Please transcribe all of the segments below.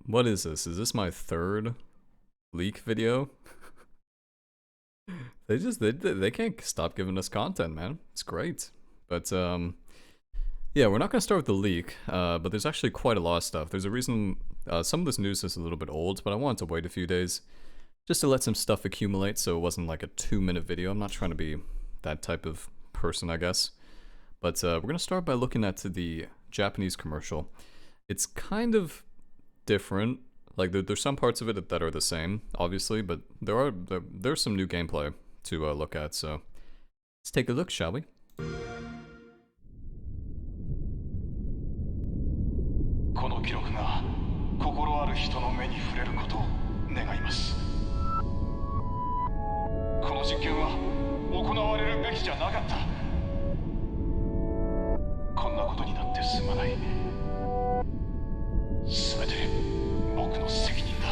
What is this? Is this my third leak video? they can't stop giving us content, man. It's great. But yeah, we're not gonna start with the leak, but there's actually quite a lot of stuff. There's a reason some of this news is a little bit old, but I wanted to wait a few days just to let some stuff accumulate so it wasn't like a 2-minute video. I'm not trying to be that type of person, I guess. But we're gonna start by looking at the Japanese commercial. It's kind of different. Like there's some parts of it that are the same, obviously, but there's some new gameplay to look at. So let's take a look, shall we? この記録が心ある人の目に触れることを願います。この実験は行われるべきじゃなかった。こんなことになってすまない。すべて僕の責任だ。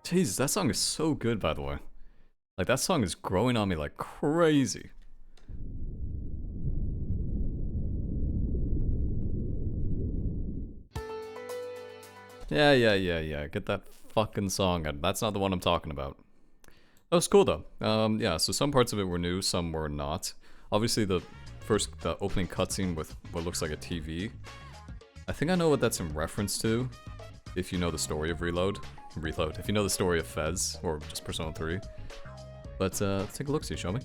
Jesus, that song is so good, by the way. Like, that song is growing on me like crazy. Yeah. Get that fucking song out. That's not the one I'm talking about. That was cool, though. Yeah, so some parts of it were new, some were not. Obviously, the opening cutscene with what looks like a TV. I think I know what that's in reference to, if you know the story of Reload, if you know the story of Fez, or just Persona 3. But let's take a look-see, shall we?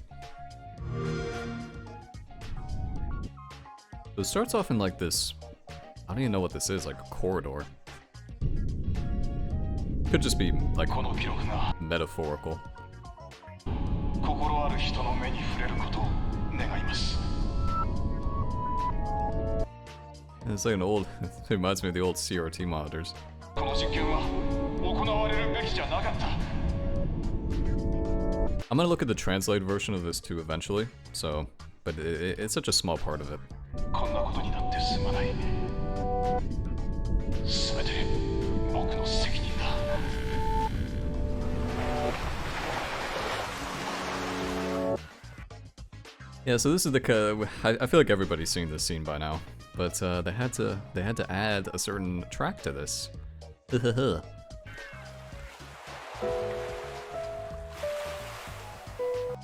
So it starts off in like this, I don't even know what this is, like a corridor. Could just be like metaphorical. It's like an old, it reminds me of the old CRT monitors. I'm gonna look at the translated version of this too eventually, so, but it's such a small part of it. Yeah, so this is the I feel like everybody's seen this scene by now, but they had to add a certain track to this.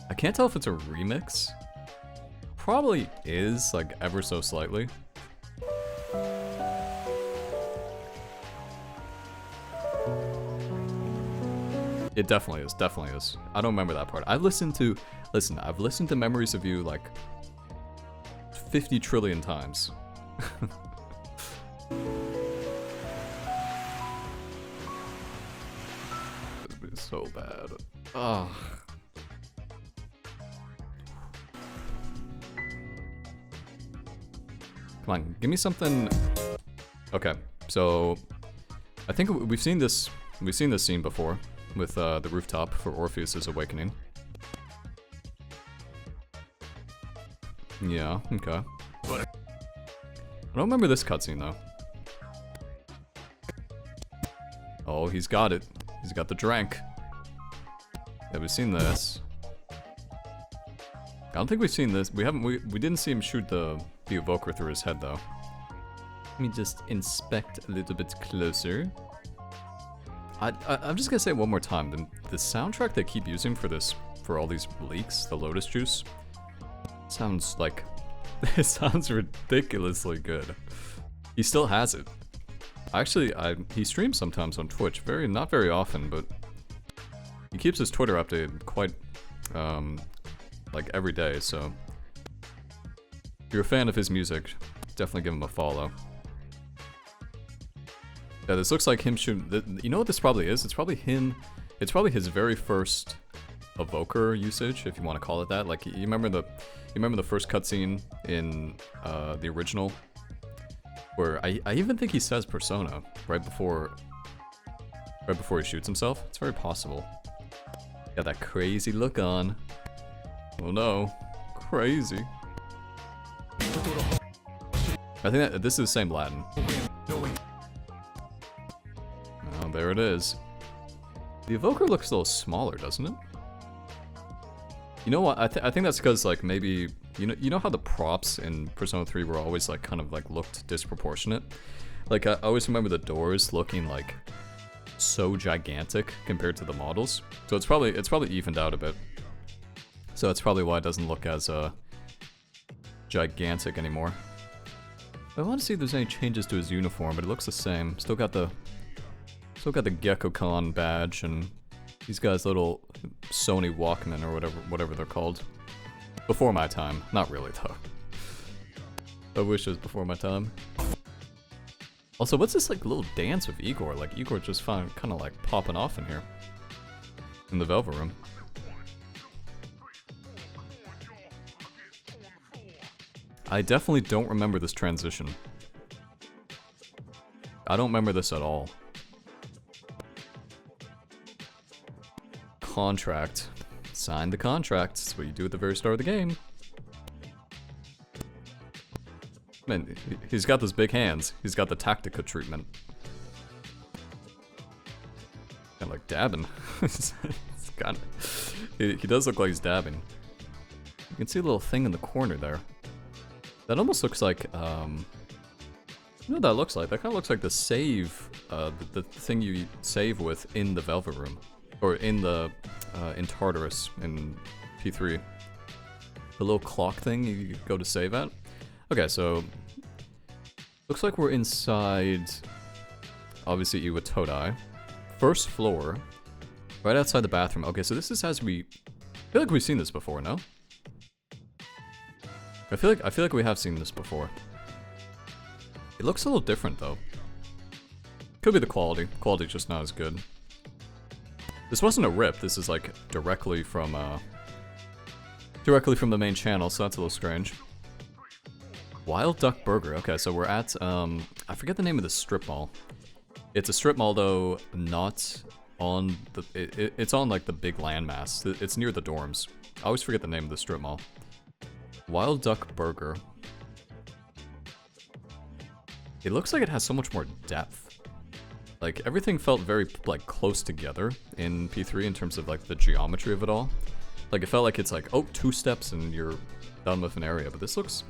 I can't tell if it's a remix. Probably is, like ever so slightly. It definitely is. I don't remember that part. I've listened to Memories of You like 50 trillion times. This is so bad. Ugh. Come on, give me something. Okay, so I think we've seen this scene before with the rooftop for Orpheus's awakening. Yeah, okay. I don't remember this cutscene though. Oh, he's got it. He's got the drank. Yeah, we've seen this. I don't think we've seen this. We didn't see him shoot the evoker through his head though. Let me just inspect a little bit closer. I'm just gonna say it one more time. The soundtrack they keep using for all these leaks, the Lotus Juice, sounds like it sounds ridiculously good. He still has it. Actually, he streams sometimes on Twitch. Not very often, but He keeps his Twitter updated quite, like every day, so if you're a fan of his music, definitely give him a follow. Yeah, this looks like him shooting. You know what this probably is? It's probably him. It's probably his very first evoker usage, if you want to call it that. Like, you remember the first cutscene in the original, where I even think he says persona right before he shoots himself. It's very possible. Got that crazy look on. Oh no, crazy. I think that this is the same Latin. Oh, there it is. The evoker looks a little smaller, doesn't it? You know what? I think that's because, like, maybe you know how the props in Persona 3 were always like kind of like looked disproportionate. Like, I always remember the doors looking like so gigantic compared to the models. So it's probably evened out a bit. So that's probably why it doesn't look as gigantic anymore. I want to see if there's any changes to his uniform, but it looks the same. Still got the Gecko-Con badge, and he's got his little Sony Walkman or whatever they're called. Before my time. Not really, though. I wish it was before my time. Also, what's this like little dance with Igor? Like, Igor just kind of like popping off in here. In the Velvet Room. I definitely don't remember this transition. I don't remember this at all. Contract. Sign the contract. That's what you do at the very start of the game. Man, he's got those big hands. He's got the Tactica treatment. Kind of like dabbing. It's kind of, he does look like he's dabbing. You can see a little thing in the corner there. That almost looks like, you know what that looks like? That kind of looks like the save, the thing you save with in the Velvet Room. Or in Tartarus in P3. The little clock thing you go to save at. Okay, so looks like we're inside, obviously, Iwatodai. First floor, right outside the bathroom. Okay, so this is as we, I feel like we've seen this before, no? I feel like we have seen this before. It looks a little different though. Could be the quality. Quality's just not as good. This wasn't a rip. This is like directly from the main channel, so that's a little strange. Wild Duck Burger. Okay, so we're at I forget the name of the strip mall. It's a strip mall though, not on the. It's on like the big landmass. It's near the dorms. I always forget the name of the strip mall. Wild Duck Burger. It looks like it has so much more depth. Like, everything felt very, like, close together in P3 in terms of, like, the geometry of it all. Like, it felt like it's like, oh, 2 steps and you're done with an area. But this looks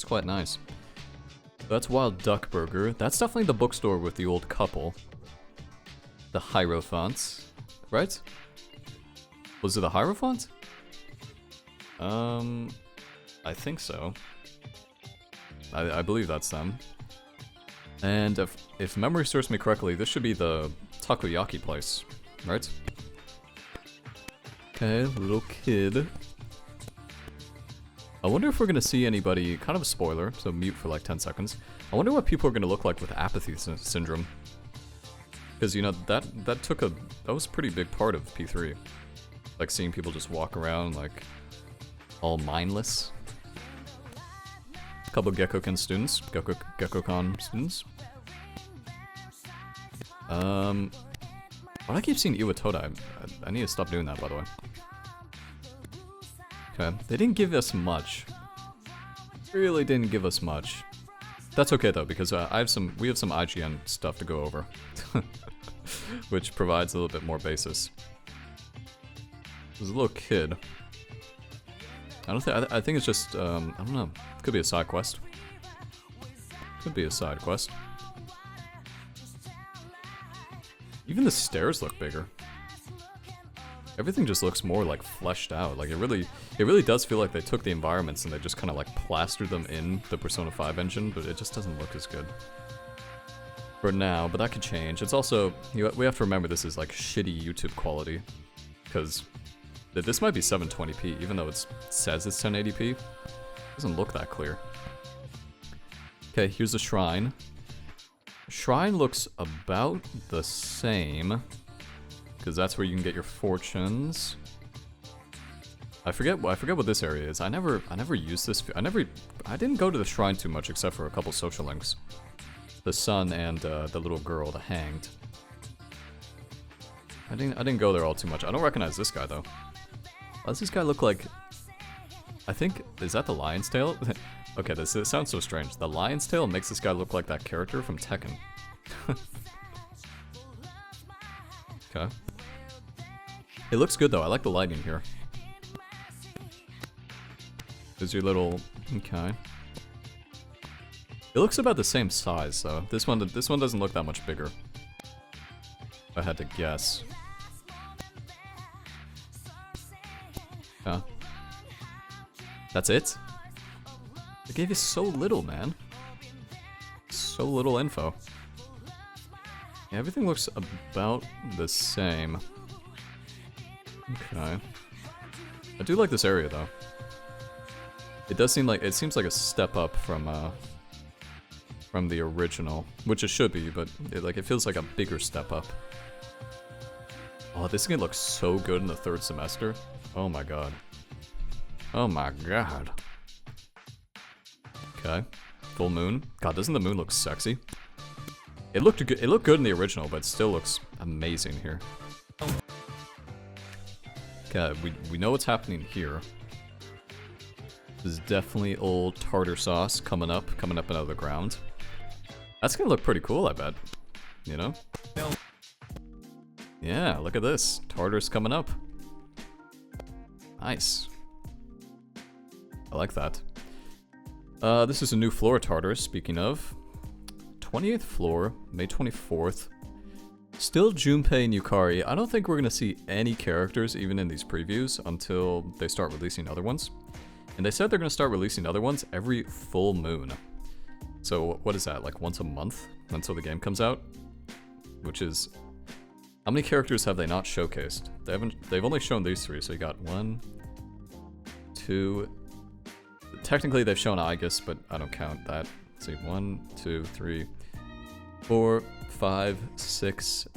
quite nice. So that's Wild Duck Burger. That's definitely the bookstore with the old couple. The Hierophants. Right? Was it the Hierophant? I think so. I believe that's them. And if memory serves me correctly, this should be the takoyaki place, right? Okay, little kid. I wonder if we're gonna see anybody, kind of a spoiler, so mute for like 10 seconds. I wonder what people are gonna look like with apathy syndrome. Because, you know, that was a pretty big part of P3. Like, seeing people just walk around, like, all mindless. A couple Gecko-Con students. Gecko-Con students. Why do I keep seeing Iwatodai? I need to stop doing that, by the way. Okay, they didn't give us much. Really didn't give us much. That's okay though, because we have some IGN stuff to go over, which provides a little bit more basis. There's a little kid. I think it's just I don't know. Could be a side quest. Could be a side quest. Even the stairs look bigger. Everything just looks more like fleshed out. Like it really does feel like they took the environments and they just kind of like plastered them in the Persona 5 engine, but it just doesn't look as good. for now, but that could change. It's also, we have to remember this is like shitty YouTube quality, because this might be 720p, even though it says it's 1080p. It doesn't look that clear. Okay, here's the shrine. Shrine looks about the same, because that's where you can get your fortunes. I forget what this area is. I never used this. I didn't go to the shrine too much except for a couple social links. The sun and the little girl, the hanged. I didn't go there all too much. I don't recognize this guy though. Why does this guy look like? I think, is that the lion's tail? Okay, this sounds so strange. The lion's tail makes this guy look like that character from Tekken. Okay. It looks good though. I like the lighting here. There's your little, okay. It looks about the same size though. This one doesn't look that much bigger. If I had to guess. Yeah. That's it? They gave you so little, man. So little info. Yeah, everything looks about the same. Okay. I do like this area though. It does seem like, it seems like a step up from the original, which it should be, but it feels like a bigger step up. Oh, this game looks so good in the third semester. Oh my god. Oh my god. Okay. Full moon. God, doesn't the moon look sexy? It looked good. It looked good in the original, but it still looks amazing here. Okay, we know what's happening here. This is definitely old tartar sauce coming up out of the ground. That's gonna look pretty cool, I bet. You know? Yeah, look at this. Tartarus coming up. Nice. I like that. This is a new floor Tartarus, speaking of. 28th floor, May 24th. Still Junpei and Yukari. I don't think we're gonna see any characters even in these previews until they start releasing other ones. And they said they're gonna start releasing other ones every full moon. So what is that, like once a month until the game comes out? Which is, how many characters have they not showcased? They've only shown these three, so you got 1, 2, technically they've shown Aegis, but I don't count that. Let's see, 1, 2, 3, 4, 5, 6,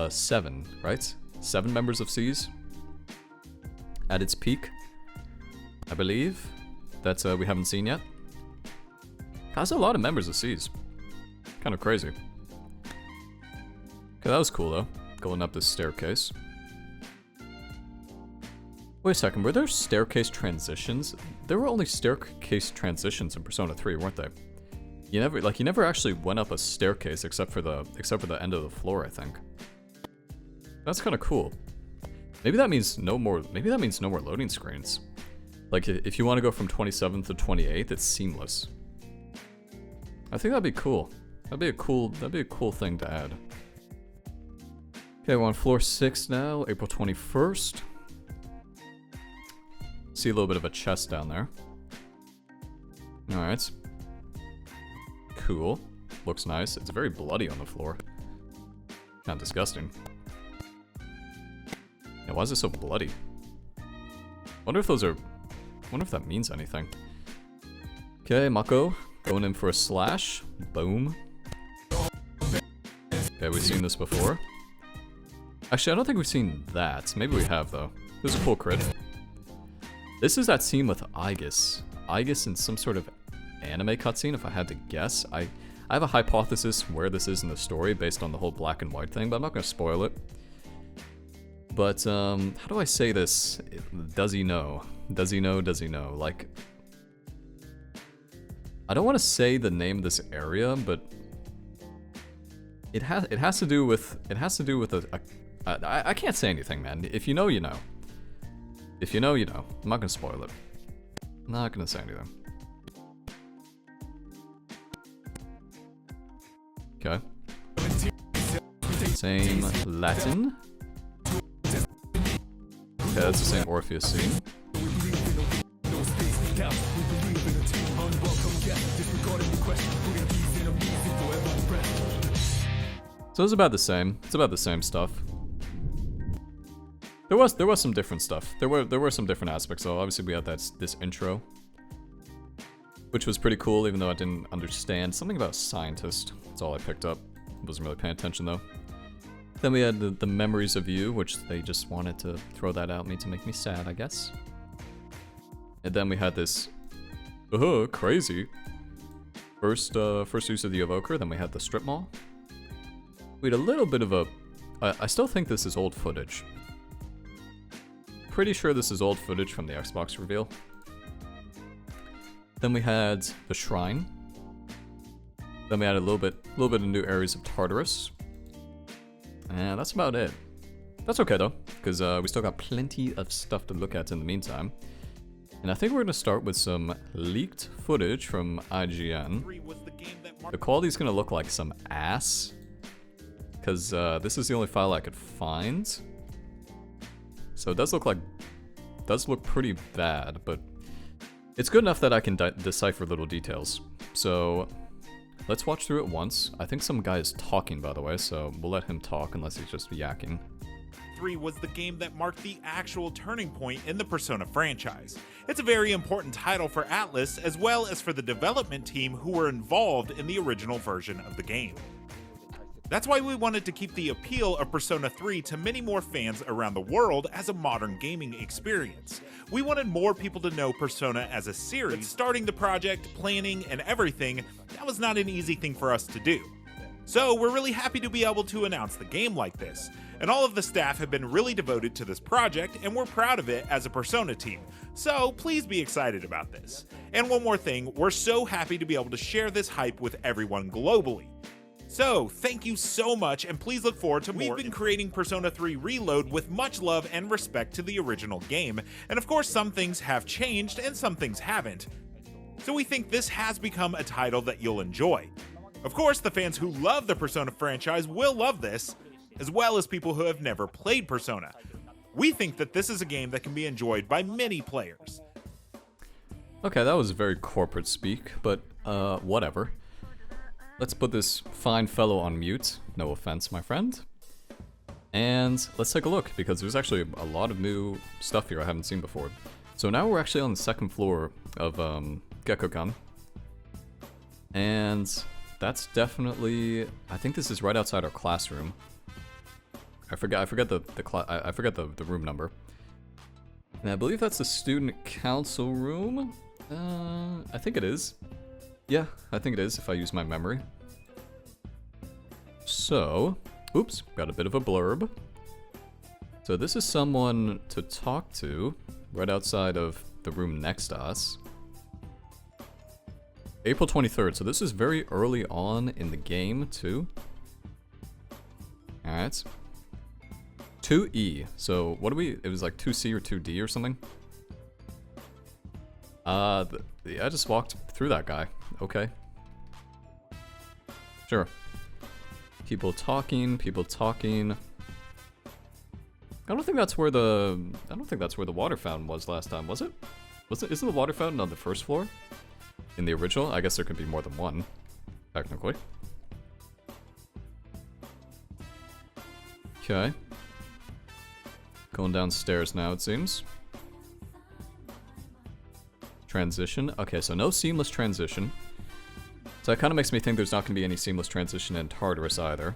7, right? 7 members of C's at its peak, I believe. That's we haven't seen yet. That's a lot of members of C's. Kind of crazy. Okay, that was cool though. Going up this staircase. Wait a second, were there staircase transitions? There were only staircase transitions in Persona 3, weren't they? You never actually went up a staircase except for the end of the floor, I think. That's kind of cool. Maybe that means no more loading screens. Like if you want to go from 27th to 28th, it's seamless. I think that'd be cool. That'd be a cool thing to add. Okay, we're on floor 6 now, April 21st. See a little bit of a chest down there. Alright. Cool. Looks nice. It's very bloody on the floor. Kind of disgusting. Yeah, why is it so bloody? Wonder if that means anything. Okay, Mako. Going in for a slash. Boom. Okay, we've seen this before. Actually, I don't think we've seen that. Maybe we have, though. This is a cool crit. This is that scene with Aegis. Aegis in some sort of anime cutscene, if I had to guess. I have a hypothesis where this is in the story based on the whole black and white thing, but I'm not going to spoil it. But, how do I say this? Does he know? Does he know? Does he know? Like, I don't want to say the name of this area, but it has to do with I can't say anything, man. If you know, you know. If you know, you know. I'm not gonna spoil it. I'm not gonna say anything. Okay. Same Latin. Okay, that's the same Orpheus scene. So it's about the same. It's about the same stuff. There was some different stuff. There were some different aspects. So obviously we had this intro, which was pretty cool, even though I didn't understand something about scientist. That's all I picked up. Wasn't really paying attention though. Then we had the memories of you, which they just wanted to throw that at me to make me sad, I guess. And then we had this, crazy. First use of the evoker. Then we had the strip mall. We had a little bit of a. I still think this is old footage. Pretty sure this is old footage from the Xbox reveal. Then we had the shrine. Then we had a little bit of new areas of Tartarus. And that's about it. That's okay though, because we still got plenty of stuff to look at in the meantime. And I think we're gonna start with some leaked footage from IGN. The quality's gonna look like some ass, because this is the only file I could find. So it does look pretty bad, but it's good enough that I can decipher little details. So let's watch through it once. I think some guy is talking, by the way, so we'll let him talk unless he's just yakking. 3 was the game that marked the actual turning point in the Persona franchise. It's a very important title for Atlus, as well as for the development team who were involved in the original version of the game. That's why we wanted to keep the appeal of Persona 3 to many more fans around the world as a modern gaming experience. We wanted more people to know Persona as a series, but starting the project, planning, and everything, that was not an easy thing for us to do. So we're really happy to be able to announce the game like this, and all of the staff have been really devoted to this project, and we're proud of it as a Persona team, so please be excited about this. And one more thing, we're so happy to be able to share this hype with everyone globally. So, thank you so much, and please look forward to more. We've been creating Persona 3 Reload with much love and respect to the original game, and of course some things have changed and some things haven't. So we think this has become a title that you'll enjoy. Of course, the fans who love the Persona franchise will love this, as well as people who have never played Persona. We think that this is a game that can be enjoyed by many players. Okay, that was very corporate speak, but whatever. Let's put this fine fellow on mute. No offense, my friend. And let's take a look, because there's actually a lot of new stuff here I haven't seen before. So now we're actually on the second floor of Gekkogan. And that's definitely, I think this is right outside our classroom. I forget the room number. And I believe that's the student council room. I think it is. Yeah, I think it is, if I use my memory. So, oops, got a bit of a blurb. So this is someone to talk to, right outside of the room next to us. April 23rd, so this is very early on in the game, too. Alright. 2E, so what do we, it was like 2C or 2D or something? Yeah, I just walked through that guy. Okay. Sure. People talking. I don't think that's where the water fountain was last time, was it? Isn't the water fountain on the first floor? In the original? I guess there could be more than one, technically. Okay. Going downstairs now, it seems. Transition. Okay, so no seamless transition. So that kind of makes me think there's not going to be any seamless transition in Tartarus either.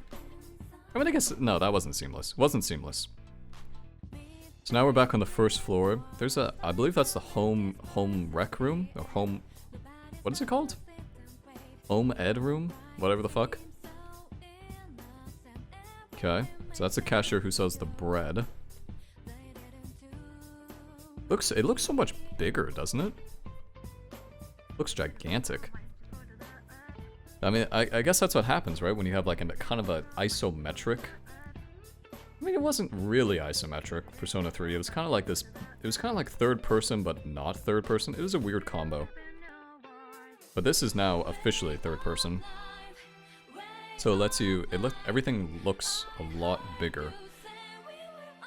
I mean, I guess, no, that wasn't seamless. Wasn't seamless. So now we're back on the first floor. There's a, I believe that's the home rec room, or home, what is it called? Home ed room? Whatever the fuck. Okay, so that's the cashier who sells the bread. It looks so much bigger, doesn't it? Looks gigantic. I mean, I guess that's what happens, right? When you have like a kind of a isometric. I mean, it wasn't really isometric, Persona 3. It was kind of like this. It was kind of like third person, but not third person. It was a weird combo. But this is now officially third person. So it lets you. Everything looks a lot bigger.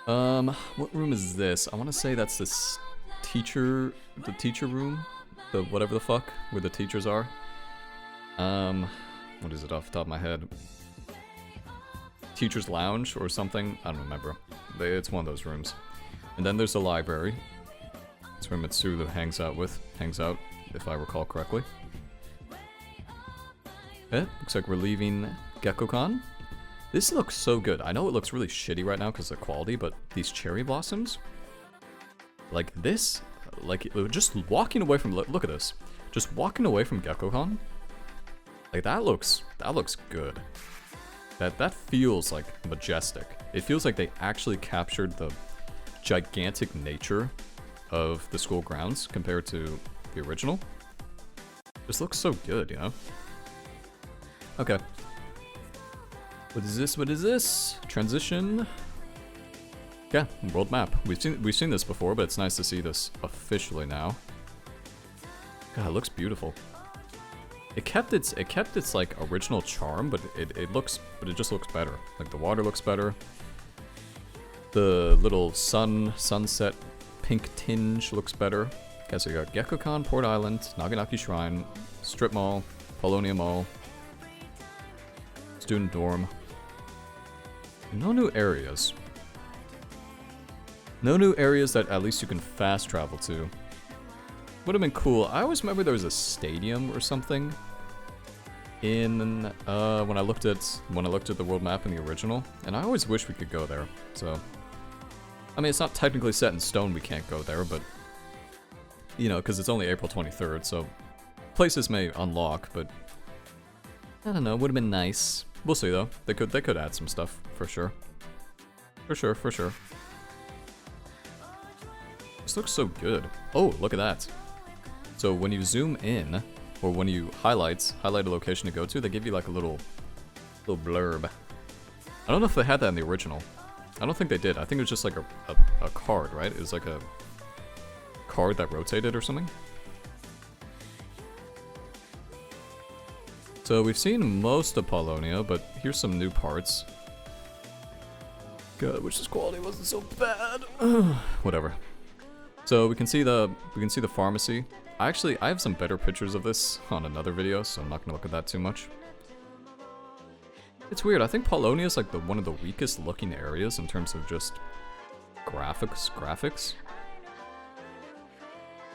What room is this? I want to say that's this the teacher room. The whatever the fuck, where the teachers are. What is it off the top of my head? teacher's lounge or something. I don't remember. It's one of those rooms. And then there's the library. That's where Mitsuru hangs out, if I recall correctly. Okay, looks like we're leaving Gekko-kan. This looks so good. I know it looks really shitty right now because of the quality, but these cherry blossoms, like this, like just walking away from, look at this, just walking away from Gekko-kan, like that looks good. That feels like majestic. It feels like they actually captured the gigantic nature of the school grounds compared to the original. This looks so good, you know? Okay. What is this? What is this? Transition. Yeah, world map. We've seen this before, but it's nice to see this officially now. God, it looks beautiful. It kept its like original charm, but it just looks better. Like the water looks better. The little sunset pink tinge looks better. Okay, so you got Gekko-kan, Port Island, Naganaki Shrine, Strip Mall, Polonia Mall, Student Dorm. No new areas. No new areas that at least you can fast travel to. Would have been cool. I always remember there was a stadium or something in when I looked at the world map in the original, and I always wish we could go there. So, I mean, it's not technically set in stone. We can't go there, but you know, because it's only April 23rd, so places may unlock. But I don't know. Would have been nice. We'll see though. They could add some stuff for sure. For sure. This looks so good. Oh, look at that. So when you zoom in, or when you highlight a location to go to, they give you like a little blurb. I don't know if they had that in the original. I don't think they did. I think it was just like a card, right? It was like a card that rotated or something. So we've seen most of Polonia, but here's some new parts. God, wish this quality wasn't so bad. Whatever. So we can see the pharmacy. I have some better pictures of this on another video, so I'm not gonna look at that too much. It's weird. I think Polonia is like one of the weakest looking areas in terms of just graphics.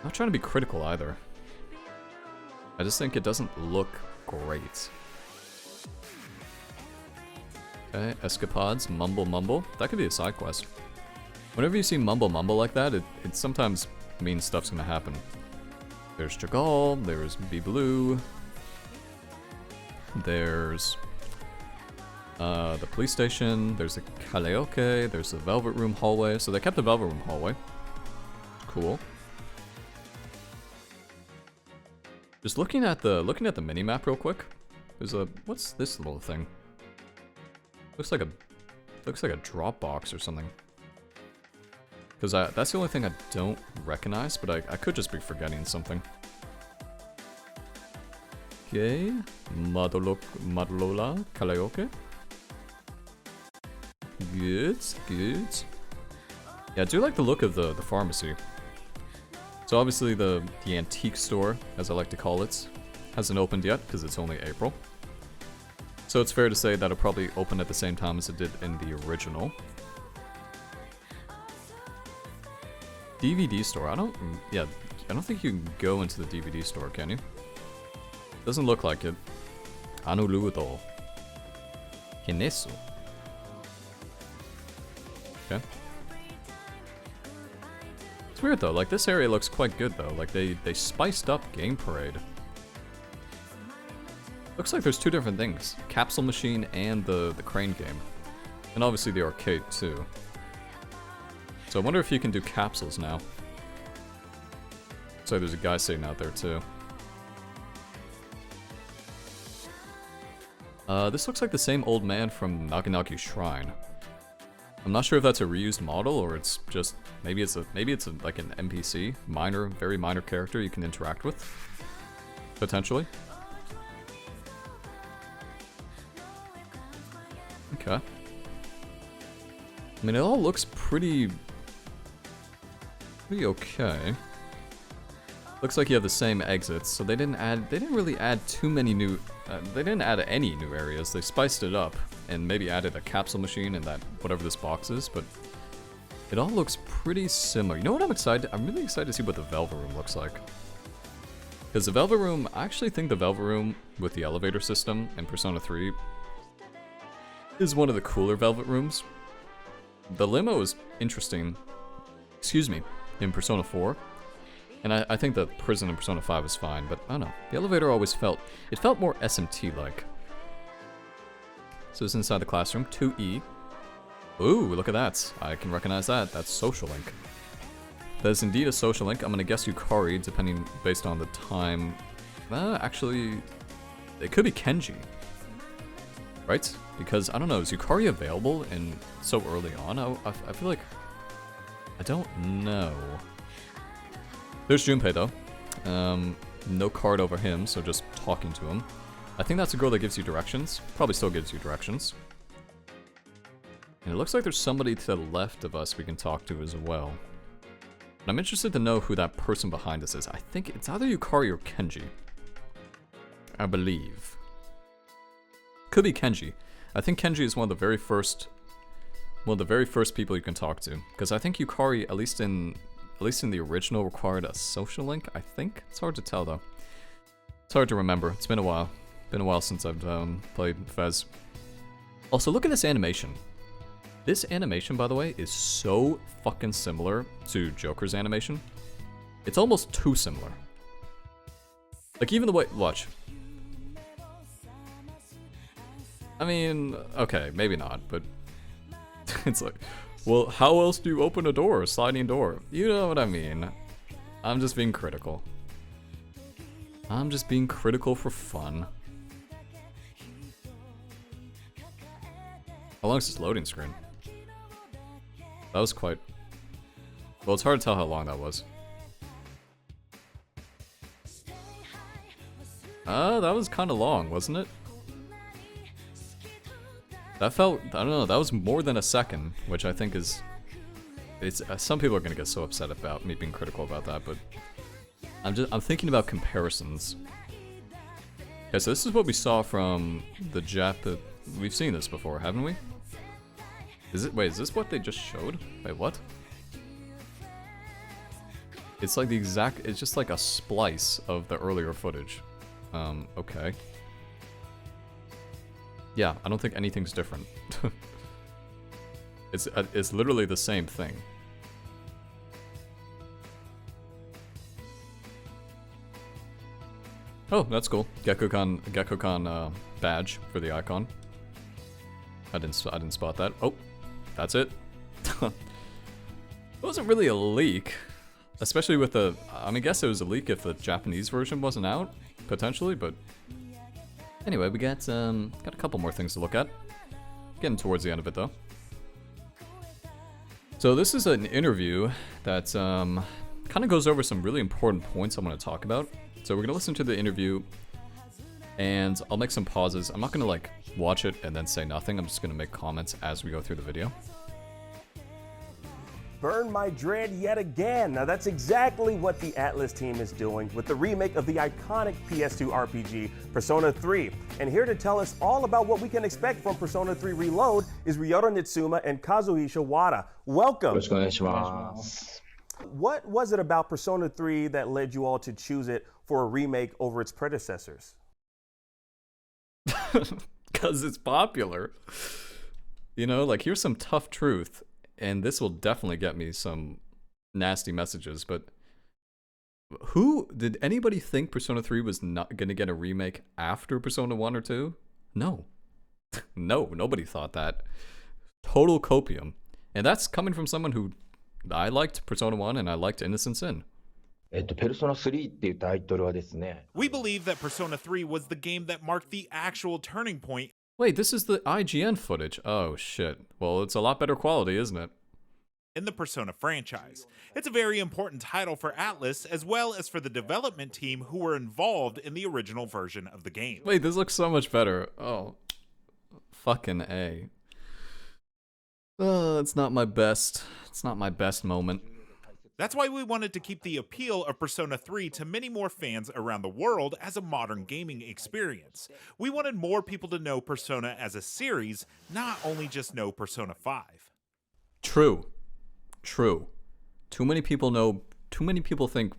Not trying to be critical either. I just think it doesn't look great. Okay, escapades, mumble. That could be a side quest. Whenever you see mumble like that, it sometimes means stuff's gonna happen. There's Chagall, there's B-Blue, there's the police station, there's the karaoke, there's the Velvet Room hallway. So they kept the Velvet Room hallway. Cool. Just looking at the mini-map real quick. There's what's this little thing? Looks like a drop box or something. Because that's the only thing I don't recognize, but I could just be forgetting something. Okay, Madlola Karaoke. Good. Yeah, I do like the look of the pharmacy. So obviously the antique store, as I like to call it, hasn't opened yet because it's only April. So it's fair to say that it'll probably open at the same time as it did in the original. DVD store. I don't think you can go into the DVD store, can you? Doesn't look like it. Anuludo. Kinesu. Okay. It's weird though, like this area looks quite good though. Like they spiced up Game Parade. Looks like there's two different things. Capsule Machine and the crane game. And obviously the arcade too. So I wonder if you can do capsules now. So there's a guy sitting out there too. This looks like the same old man from Naganaki Shrine. I'm not sure if that's a reused model or it's just maybe it's like an NPC, very minor character you can interact with, potentially. Okay. I mean, it all looks pretty okay. Looks like you have the same exits, so they didn't really add too many new, they didn't add any new areas. They spiced it up and maybe added a capsule machine and that, whatever this box is, but it all looks pretty similar. You know what I'm really excited to see what the Velvet Room looks like. Because the Velvet Room, I actually think the Velvet Room with the elevator system in Persona 3 is one of the cooler Velvet Rooms. The limo is interesting, excuse me, in Persona 4. And I think the prison in Persona 5 is fine, but I don't know. The elevator always felt more SMT-like. So it's inside the classroom, 2E. Ooh, look at that. I can recognize that. That's Social Link. That is indeed a Social Link. I'm gonna guess Yukari, based on the time. Actually, it could be Kenji. Right? Because, I don't know, is Yukari available in so early on? I feel like... I don't know. There's Junpei, though. No card over him, so just talking to him. I think that's a girl that gives you directions. Probably still gives you directions. And it looks like there's somebody to the left of us we can talk to as well. And I'm interested to know who that person behind us is. I think it's either Yukari or Kenji. I believe. Could be Kenji. I think Kenji is one of the very first people you can talk to. Because I think Yukari, at least in the original, required a social link, I think. It's hard to tell, though. It's hard to remember. It's been a while. Been a while since I've played Fez. Also, look at this animation. This animation, by the way, is so fucking similar to Joker's animation. It's almost too similar. Like, even the way... Watch. I mean, okay, maybe not, but... It's like... Well, how else do you open a door? A sliding door? You know what I mean. I'm just being critical. I'm just being critical for fun. How long is this loading screen? That was quite... Well, it's hard to tell how long that was. That was kind of long, wasn't it? That felt... I don't know, that was more than a second, which I think is... It's some people are gonna get so upset about me being critical about that, but... I'm thinking about comparisons. Okay, so this is what we saw from the Jap... We've seen this before, haven't we? Wait, is this what they just showed? Wait, what? It's like the exact... It's just like a splice of the earlier footage. Okay. Yeah, I don't think anything's different. It's literally the same thing. Oh, that's cool. Gekko-kan badge for the icon. I didn't spot that. Oh, that's it. It wasn't really a leak, especially with the... I mean, I guess it was a leak if the Japanese version wasn't out, potentially, but... Anyway, we got a couple more things to look at. Getting towards the end of it, though. So this is an interview that kind of goes over some really important points I want to talk about. So we're going to listen to the interview, and I'll make some pauses. I'm not going to, like, watch it and then say nothing. I'm just going to make comments as we go through the video. Burn my dread yet again. Now that's exactly what the Atlus team is doing with the remake of the iconic PS2 RPG, Persona 3. And here to tell us all about what we can expect from Persona 3 Reload is Ryota Nitsuma and Kazuhisa Wada. Welcome. What was it about Persona 3 that led you all to choose it for a remake over its predecessors? Because it's popular. You know, like, here's some tough truth. And this will definitely get me some nasty messages, but did anybody think Persona 3 was not gonna get a remake after Persona 1 or 2? No. No, nobody thought that. Total copium. And that's coming from someone who... I liked Persona 1 and I liked Innocent Sin. We believe that Persona 3 was the game that marked the actual turning point. Wait, this is the IGN footage. Oh, shit. Well, it's a lot better quality, isn't it? In the Persona franchise. It's a very important title for Atlus, as well as for the development team who were involved in the original version of the game. Wait, this looks so much better. Oh, fucking A. Oh, it's not my best. It's not my best moment. That's why we wanted to keep the appeal of Persona 3 to many more fans around the world as a modern gaming experience. We wanted more people to know Persona as a series, not only just know Persona 5. True. True. Too many people think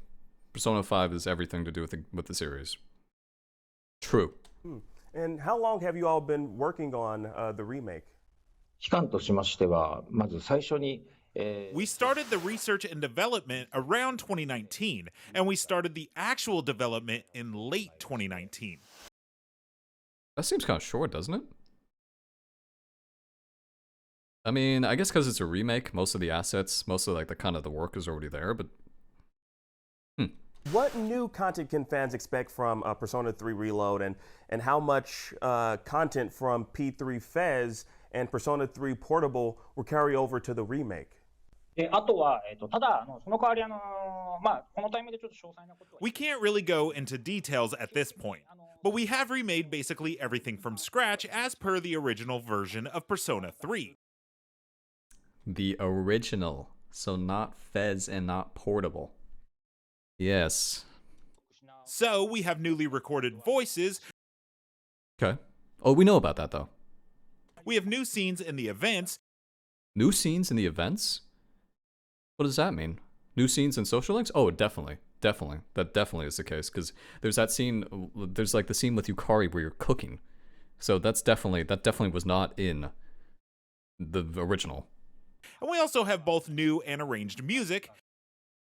Persona 5 is everything to do with the series. True. And how long have you all been working on the remake? 期間としましては、まず最初に、We started the research and development around 2019, and we started the actual development in late 2019. That seems kind of short, doesn't it? I mean, I guess because it's a remake, most of the assets, most of like the work is already there, but What new content can fans expect from Persona 3 Reload, and how much content from P3 Fez and Persona 3 Portable will carry over to the remake? あとは、ただその代わりこのタイミングでちょっと詳細なことは We can't really go into details at this point, but we have remade basically everything from scratch as per the original version of Persona 3. the original, so not Fez and not Portable. Yes. So we have newly recorded voices, Okay. Oh, we know about that though. we have new scenes in the events, New scenes in the events? What does that mean? New scenes and social links? Oh, definitely. Definitely. That definitely is the case, because there's that scene, there's like the scene with Yukari where you're cooking. So that definitely was not in the original. and we also have both new and arranged music,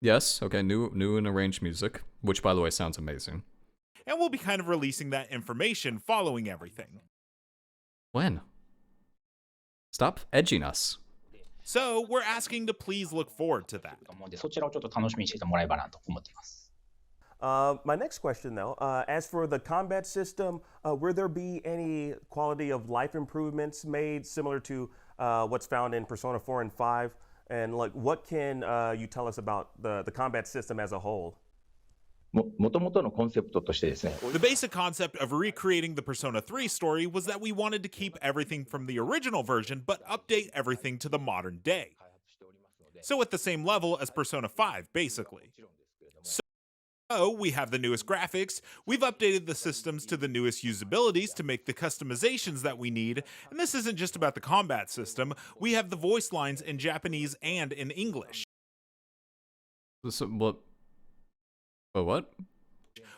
Yes, okay, new and arranged music, which by the way sounds amazing. and we'll be kind of releasing that information following everything. When? Stop edging us. So we're asking to please look forward to that. と思うので、そちらをちょっと楽しみにしていてもらえばなと思っています。My next question, though, as for the combat system, will there be any quality of life improvements made similar to what's found in Persona 4 and 5? And like, what can you tell us about the combat system as a whole? もともとのコンセプトとしてですね、 The basic concept of recreating the Persona 3 story was that we wanted to keep everything from the original version, but update everything to the modern day. So at the same level as Persona 5, basically. So we have the newest graphics, we've updated the systems to the newest usabilities to make the customizations that we need, and this isn't just about the combat system, we have the voice lines in Japanese and in English. So, what? Oh, what?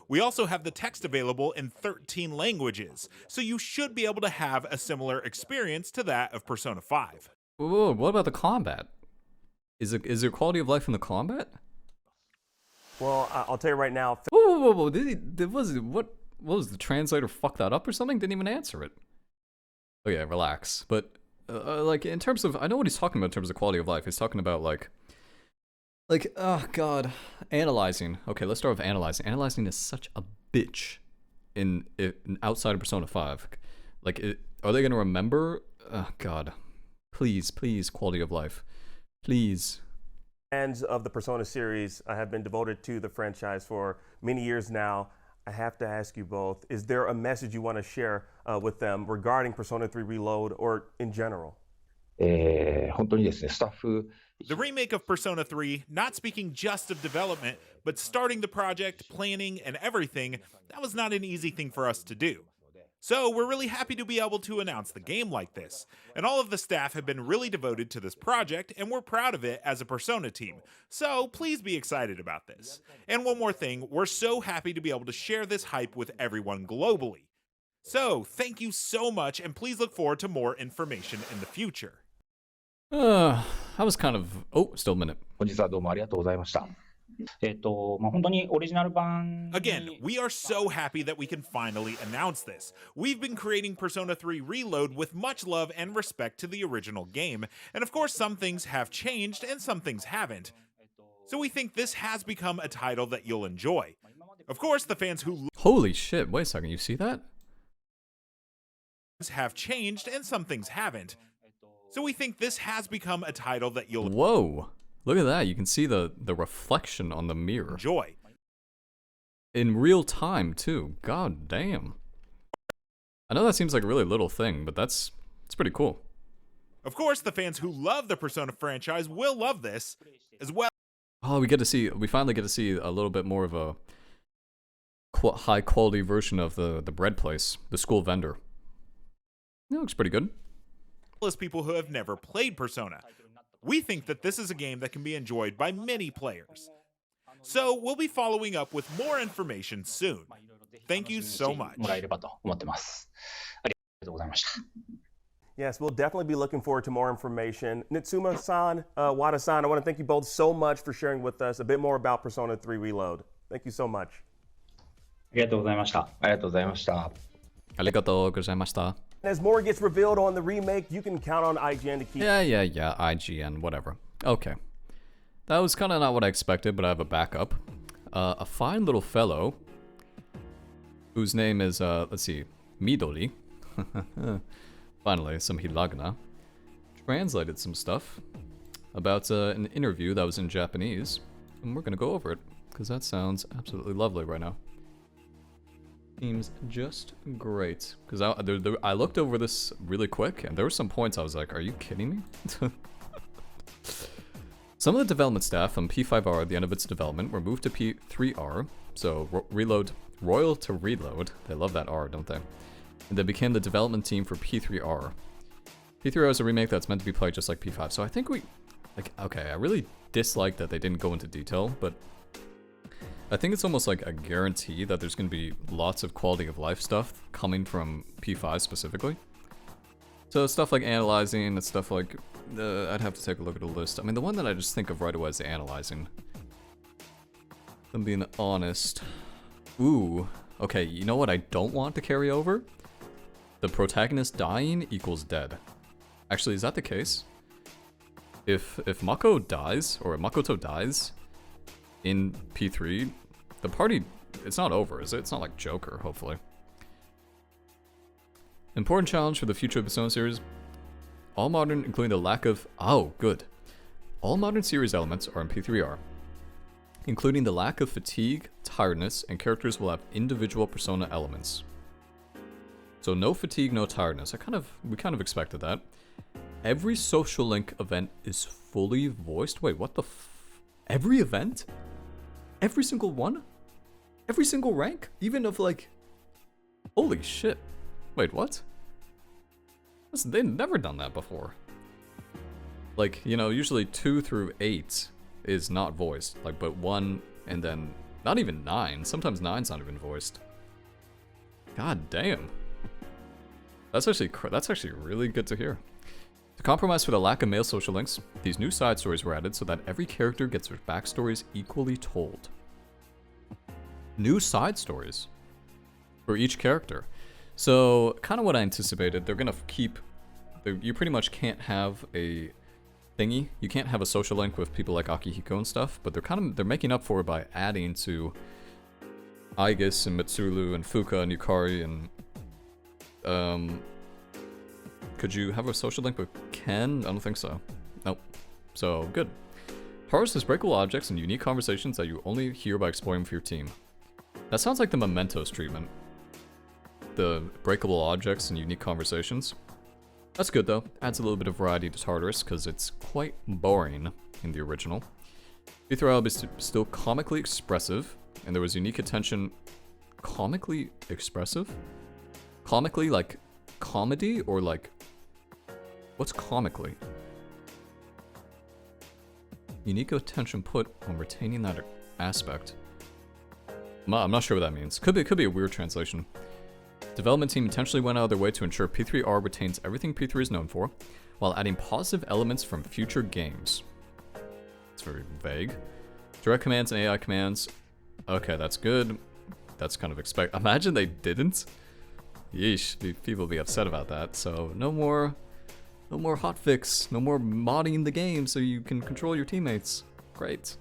We also have the text available in 13 languages, so you should be able to have a similar experience to that of Persona 5. Whoa, what about the combat? Is there quality of life in the combat? Well, I'll tell you right now. Whoa. What was the translator fuck that up or something? Didn't even answer it. Oh yeah, relax. But like in terms of, I know what he's talking about in terms of quality of life. He's talking about like oh god, analyzing. Okay, let's start with analyzing. Analyzing is such a bitch in outside of Persona 5. Like, are they gonna remember? Oh god, please, quality of life, please. Fans of the Persona series have been devoted to the franchise for many years now. I have to ask you both, is there a message you want to share with them regarding Persona 3 Reload or in general? 本当にですね、スタッフ The remake of Persona 3, not speaking just of development, but starting the project, planning, and everything, that was not an easy thing for us to do. So we're really happy to be able to announce the game like this, and all of the staff have been really devoted to this project, and we're proud of it as a Persona team, so please be excited about this. And one more thing, we're so happy to be able to share this hype with everyone globally. So thank you so much, and please look forward to more information in the future. I was kind of... Oh, still a minute. 本日はどうもありがとうございました。本当にオリジナル版 Again, we are so happy that we can finally announce this. We've been creating Persona 3 Reload with much love and respect to the original game, and of course some things have changed and some things haven't. So we think this has become a title that you'll enjoy. Of course, the fans who Holy shit, wait a second, you see that? have changed and some things haven't. So we think this has become a title that you'll Whoa, look at that, you can see the reflection on the mirror. enjoy. In real time, too. God damn. I know that seems like a really little thing, but it's pretty cool. Of course, the fans who love the Persona franchise will love this, as well Oh, we finally get to see a little bit more of a high quality version of the bread place, the school vendor. It looks pretty good. People who have never played Persona. We think that this is a game that can be enjoyed by many players. So we'll be following up with more information soon. Thank you so much. もらえればと思ってます。ありがとうございました。 Yes, we'll definitely be looking forward to more information. Nitsuma-san, Wada-san, I want to thank you both so much for sharing with us a bit more about Persona 3 Reload. Thank you so much. ありがとうございました。ありがとうございました。Arigatou gozaimashita. As more gets revealed on the remake, you can count on IGN to keep... Yeah, IGN, whatever. Okay. That was kind of not what I expected, but I have a backup. A fine little fellow whose name is, let's see, Midori. Finally, some hiragana. Translated some stuff about an interview that was in Japanese, and we're gonna go over it, because that sounds absolutely lovely right now. Seems just great. Because I looked over this really quick, and there were some points I was like, are you kidding me? Some of the development staff from P5R at the end of its development were moved to P3R, so Royal to Reload. They love that R, don't they? And they became the development team for P3R. P3R is a remake that's meant to be played just like P5, so I think okay, I really dislike that they didn't go into detail, but I think it's almost like a guarantee that there's going to be lots of quality of life stuff coming from P5 specifically. So stuff like analyzing, and stuff like, I'd have to take a look at a list. I mean, the one that I just think of right away is the analyzing. If I'm being honest. Ooh, okay, you know what I don't want to carry over? The protagonist dying equals dead. Actually, is that the case? If Mako dies, or Makoto dies in P3, the party, it's not over, is it? It's not like Joker, hopefully. Important challenge for the future of the Persona series. All modern, including the lack of... Oh, good. All modern series elements are in P3R, including the lack of fatigue, tiredness, and characters will have individual Persona elements. So no fatigue, no tiredness. We kind of expected that. Every social link event is fully voiced. Wait, what the every event? Every single one? Every single rank? Even of like... Holy shit. Wait, what? They've never done that before. Like, you know, usually 2 through 8 is not voiced. Like, but 1 and then not even 9. Sometimes 9's not even voiced. God damn. That's actually really good to hear. To compromise for the lack of male social links, these new side stories were added so that every character gets their backstories equally told. New side stories for each character. So, kind of what I anticipated, they're gonna keep... You pretty much can't have a thingy. You can't have a social link with people like Akihiko and stuff, but they're making up for it by adding to Aigis and Mitsuru and Fuka and Yukari and... Could you have a social link with Ken? I don't think so. Nope. So, good. Tartarus has breakable objects and unique conversations that you only hear by exploring with your team. That sounds like the Mementos treatment. The breakable objects and unique conversations. That's good though. Adds a little bit of variety to Tartarus because it's quite boring in the original. P3R is still comically expressive, and there was unique attention. Comically expressive? Comically like comedy or like... What's comically? Unique attention put on retaining that aspect. I'm not sure what that means. Could be a weird translation. Development team intentionally went out of their way to ensure P3R retains everything P3 is known for, while adding positive elements from future games. It's very vague. Direct commands and AI commands. Okay, that's good. That's kind of Imagine they didn't. Yeesh, people would be upset about that. So no more hotfix, no more modding the game so you can control your teammates. Great.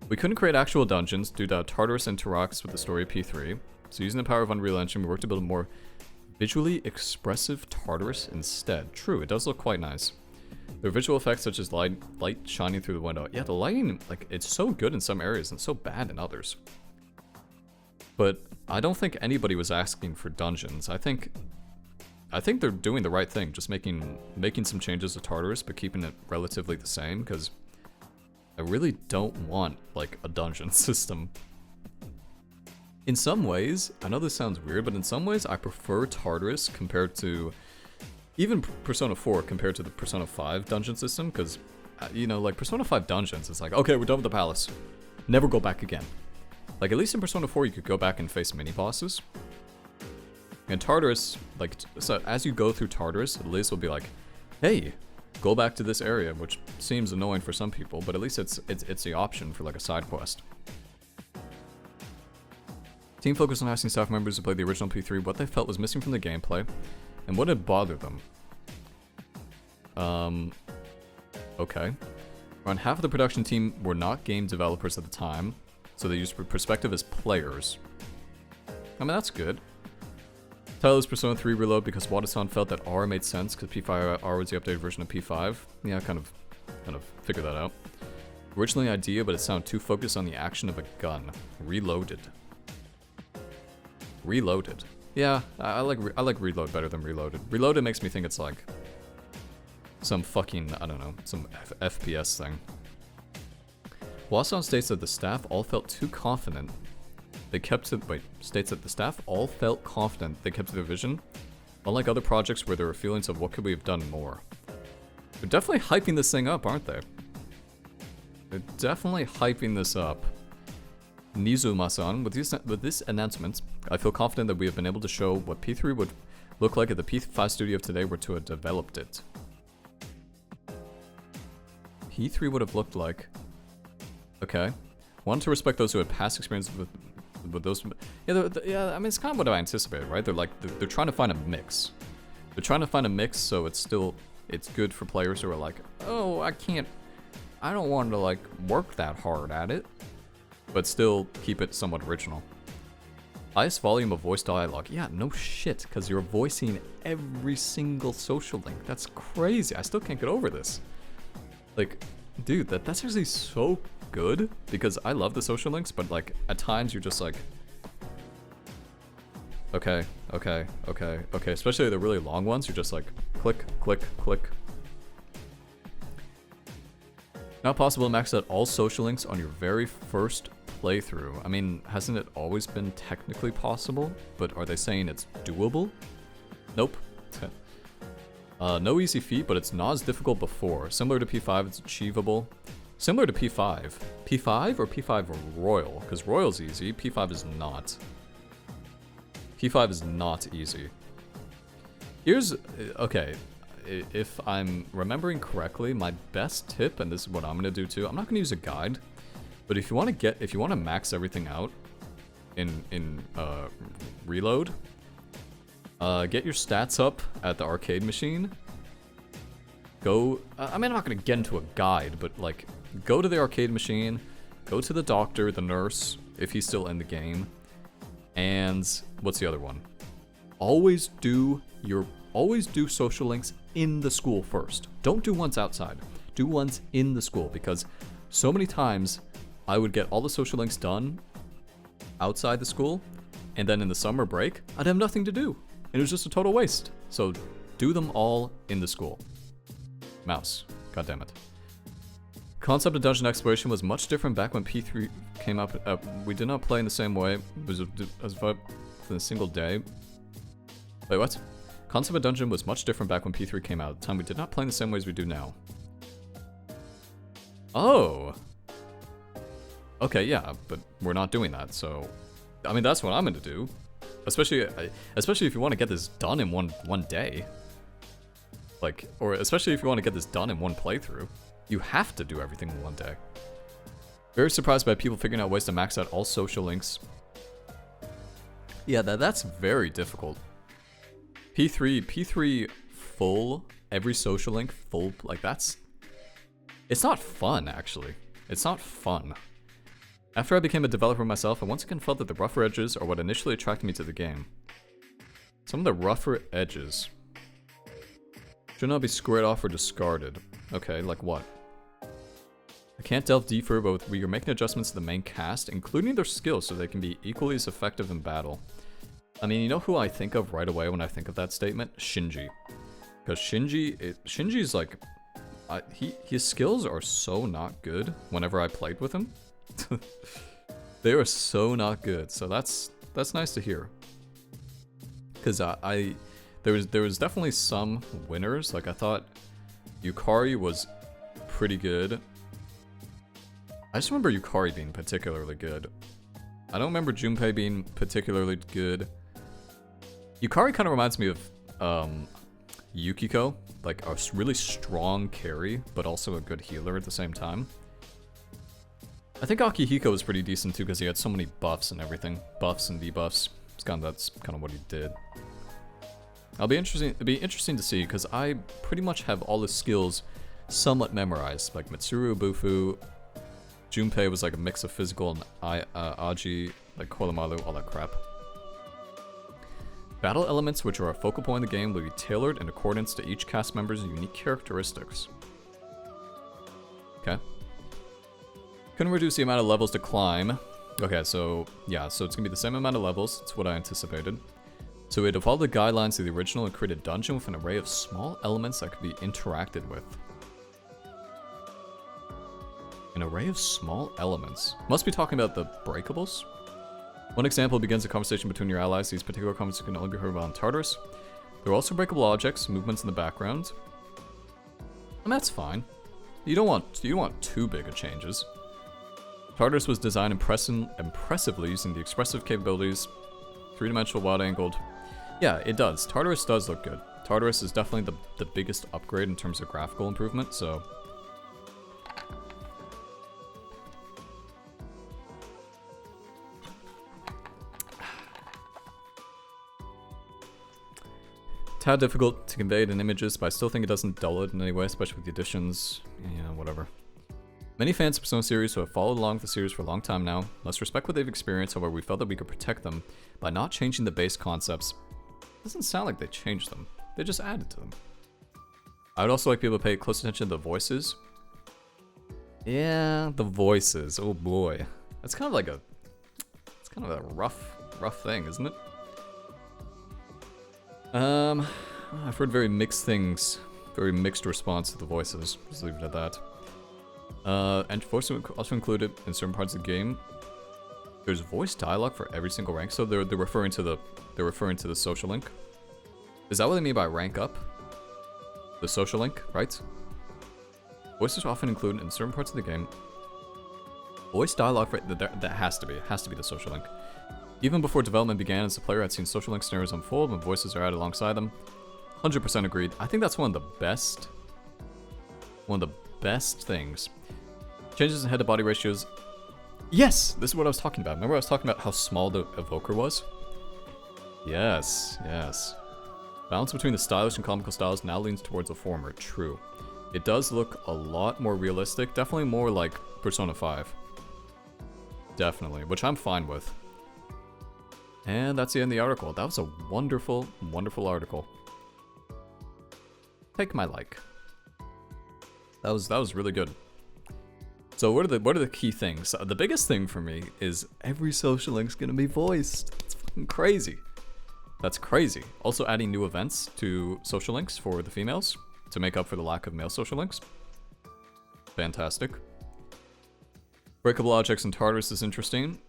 We couldn't create actual dungeons due to Tartarus interacts with the story of P3, so using the power of Unreal Engine, we worked to build a more visually expressive Tartarus instead. True, it does look quite nice. There are visual effects such as light shining through the window. Yeah, the lighting, like, it's so good in some areas and so bad in others. But I don't think anybody was asking for dungeons. I think they're doing the right thing, just making some changes to Tartarus, but keeping it relatively the same, because I really don't want, like, a dungeon system. In some ways, I know this sounds weird, but in some ways I prefer Tartarus compared to even Persona 4 compared to the Persona 5 dungeon system, because, you know, like, Persona 5 dungeons, it's like, okay, we're done with the palace. Never go back again. Like, at least in Persona 4, you could go back and face mini-bosses. And Tartarus, like, so as you go through Tartarus, at least will be like, hey, go back to this area, which seems annoying for some people, but at least it's the option for, like, a side quest. Team focused on asking staff members who played the original P3 what they felt was missing from the gameplay, and what had bothered them. Okay. Around half of the production team were not game developers at the time, so they used perspective as players. I mean, that's good. Title is Persona 3 Reload because Watasan felt that R made sense because P5R was the updated version of P5. Yeah, I kind of figured that out. Originally idea, but it sounded too focused on the action of a gun. Reloaded. Reloaded. Yeah, I like Reload better than Reloaded. Reloaded makes me think it's like some fucking, I don't know, some FPS thing. Wasan states that the staff all felt too confident. They kept to, states that the staff all felt confident they kept to their vision, unlike other projects where there were feelings of what could we have done more. They're definitely hyping this thing up, aren't they? They're definitely hyping this up. Nizuma-san, with this announcement, I feel confident that we have been able to show what P3 would look like if the P5 studio of today were to have developed it. P3 would have looked like... Okay. Wanted to respect those who had past experience with those... Yeah, I mean, it's kind of what I anticipated, right? They're trying to find a mix. They're trying to find a mix so it's good for players who are like, oh, I don't want to, like, work that hard at it, but still keep it somewhat original. Highest volume of voice dialogue. Yeah, no shit, because you're voicing every single social link. That's crazy. I still can't get over this. Like, dude, that's actually so good, because I love the social links, but, like, at times you're just like, okay, especially the really long ones, you're just like, click, click, click. Not possible to max out all social links on your very first playthrough. I mean, hasn't it always been technically possible? But are they saying it's doable? Nope. No easy feat, but it's not as difficult before. Similar to P5, it's achievable. Similar to P5. P5 or P5 Royal? Because Royal's easy, P5 is not. P5 is not easy. Here's... Okay. If I'm remembering correctly, my best tip, and this is what I'm gonna do too, I'm not gonna use a guide, but if you want to max everything out in Reload, get your stats up at the arcade machine. Go, I mean, I'm not gonna get into a guide, but like, go to the arcade machine, go to the doctor, the nurse, if he's still in the game, and what's the other one? Always do social links in the school first. Don't do ones outside. Do ones in the school, because so many times I would get all the social links done outside the school, and then in the summer break, I'd have nothing to do. And it was just a total waste. So do them all in the school. Mouse. God damn it. Concept of dungeon exploration was much different back when P3 came up. We did not play in the same way. It was in a single day. Wait, what? Concept of dungeon was much different back when P3 came out. At the time, we did not play in the same way as we do now. Oh. Okay, yeah, but we're not doing that, so... I mean, that's what I'm gonna do. Especially if you want to get this done in one day. Like, or especially if you want to get this done in one playthrough. You have to do everything in one day. Very surprised by people figuring out ways to max out all social links. Yeah, that's very difficult. P3 full, every social link full, like that's... It's not fun, actually. It's not fun. After I became a developer myself, I once again felt that the rougher edges are what initially attracted me to the game. Some of the rougher edges should not be squared off or discarded. Okay, like what? I can't delve deeper, but we are making adjustments to the main cast, including their skills so they can be equally as effective in battle. I mean, you know who I think of right away when I think of that statement? Shinji. Because Shinji's like his skills are so not good whenever I played with him. They are so not good, so that's nice to hear. Because there was definitely some winners. Like I thought Yukari was pretty good. I just remember Yukari being particularly good. I don't remember Junpei being particularly good. Yukari kind of reminds me of Yukiko, like a really strong carry, but also a good healer at the same time. I think Akihiko was pretty decent too because he had so many buffs and everything. Buffs and debuffs. That's kind of what he did. It'd be interesting to see because I pretty much have all the skills somewhat memorized. Like Mitsuru, Bufu, Junpei was like a mix of physical and Aji, like Koromaru, all that crap. Battle elements which are a focal point of the game will be tailored in accordance to each cast member's unique characteristics. Okay. Couldn't reduce the amount of levels to climb. Okay, so yeah, so it's gonna be the same amount of levels. That's what I anticipated. So it followed the guidelines of the original and created a dungeon with an array of small elements that could be interacted with. An array of small elements. Must be talking about the breakables? One example begins a conversation between your allies. These particular conversations can only be heard on Tartarus. There are also breakable objects, movements in the background. And that's fine. You don't want too big of changes. Tartarus was designed impressively using the expressive capabilities, three-dimensional wide-angled. Yeah, it does. Tartarus does look good. Tartarus is definitely the biggest upgrade in terms of graphical improvement, so... Tad difficult to convey it in images, but I still think it doesn't dull it in any way, especially with the additions. Yeah, whatever. Many fans of Persona series who have followed along with the series for a long time now must respect what they've experienced, however we felt that we could protect them by not changing the base concepts. It doesn't sound like they changed them, they just added to them. I would also like people to pay close attention to the voices. Yeah, the voices, oh boy. That's kind of like a, it's kind of a rough thing, isn't it? I've heard very mixed things, very mixed response to the voices, just leave it at that. And voice also included in certain parts of the game. There's voice dialogue for every single rank, so they're referring to the social link. Is that what they mean by rank up? The social link, right? Voices are often included in certain parts of the game. Voice dialogue for that has to be the social link. Even before development began, as the player had seen social link scenarios unfold when voices are added alongside them. 100% agreed. I think that's one of the best things. Changes in head-to-body ratios. Yes! This is what I was talking about. Remember I was talking about how small the evoker was? Yes. Balance between the stylish and comical styles now leans towards the former. True. It does look a lot more realistic. Definitely more like Persona 5. Definitely. Which I'm fine with. And that's the end of the article. That was a wonderful, wonderful article. Take my like. That was really good. So what are the key things? The biggest thing for me is every social link's gonna be voiced. It's fucking crazy. That's crazy. Also adding new events to social links for the females to make up for the lack of male social links. Fantastic. Breakable objects in Tartarus is interesting.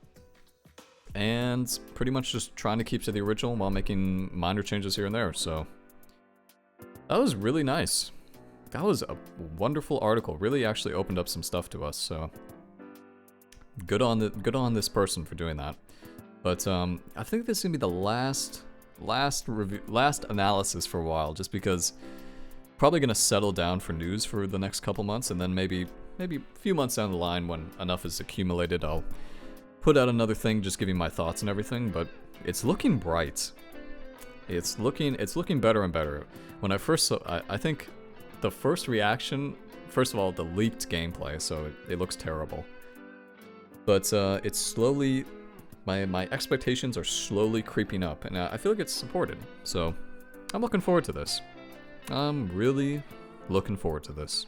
And pretty much just trying to keep to the original while making minor changes here and there, so... That was really nice. That was a wonderful article. Really actually opened up some stuff to us, so... Good on this person for doing that. But, I think this is gonna be the last analysis for a while, just because... Probably gonna settle down for news for the next couple months, and then maybe a few months down the line when enough is accumulated, I'll... put out another thing just giving my thoughts and everything, but it's looking bright. It's looking better and better. When I first saw, I think the first reaction, first of all, the leaked gameplay, so it looks terrible. But it's slowly, my expectations are slowly creeping up, and I feel like it's supported. So I'm looking forward to this. I'm really looking forward to this.